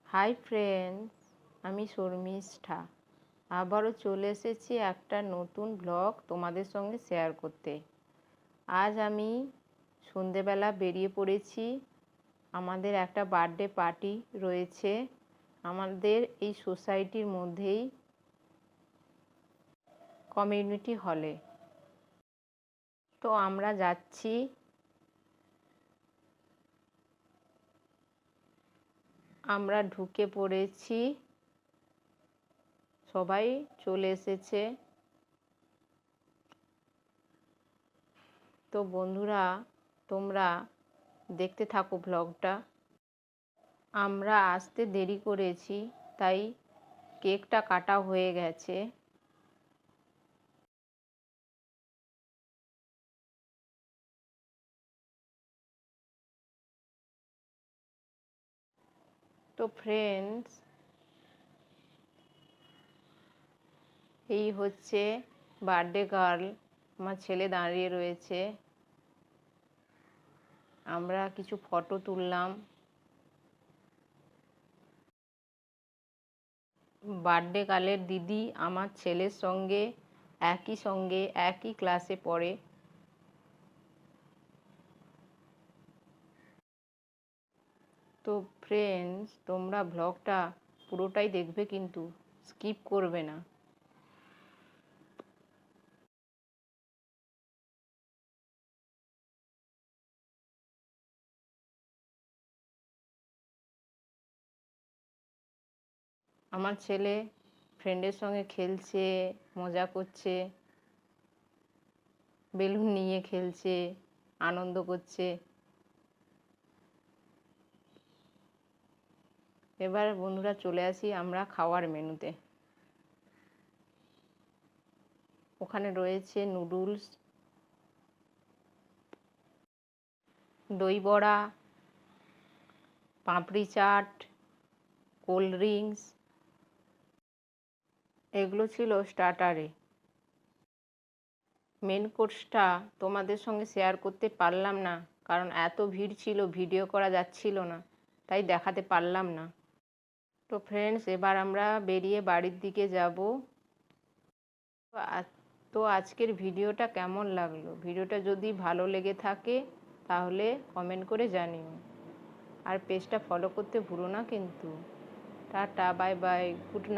Hi friends, আমি শর্মিষ্ঠা আবারও চলে এসেছি একটা নতুন ব্লগ তোমাদের সঙ্গে শেয়ার করতে। আজ আমি সন্ধেবেলা বেরিয়ে পড়েছি। আমাদের একটা বার্থডে পার্টি রয়েছে আমাদের এই সোসাইটির মধ্যেই, কমিউনিটি হলে। তো আমরা যাচ্ছি। আমরা ঢুকে পড়েছি, সবাই চলে এসেছে। তো বন্ধুরা, তোমরা দেখতে থাকো ব্লগটা। আমরা আসতে দেরি করেছি, তাই কেকটা কাটা হয়ে গেছে। তো ফ্রেন্ডস, এই হচ্ছে বার্থডে গার্ল, আমার ছেলে দাঁড়িয়ে রয়েছে। আমরা কিছু ফটো তুললাম। বার্থডে গার্লের দিদি আমার ছেলের সঙ্গে একই ক্লাসে পড়ে। তো ফ্রেন্ডস, তোমরা ব্লগটা পুরোটাই দেখবে, কিন্তু স্কিপ করবে না। আমার ছেলে ফ্রেন্ডের সঙ্গে খেলছে, মজা করছে, বেলুন নিয়ে খেলছে, আনন্দ করছে। এবার বন্ধুরা চলে আসি আমরা খাওয়ার মেনুতে। ওখানে রয়েছে নুডলস, দই বড়া, পাপড়ি চাট, কোল্ড ড্রিঙ্কস, এগুলো ছিল স্টার্টারে। মেন কোর্সটা তোমাদের সঙ্গে শেয়ার করতে পারলাম না, কারণ এত ভিড় ছিল, ভিডিও করা যাচ্ছিল না, তাই দেখাতে পারলাম না। তো ফ্রেন্ডস, এবার আমরা বেরিয়ে বাড়ির দিকে যাব। তো আজকের ভিডিওটা কেমন লাগলো? ভিডিওটা যদি ভালো লেগে থাকে তাহলে কমেন্ট করে জানিও, আর পেজটা ফলো করতে ভুলো না কিন্তু। Tata, bye bye, good night.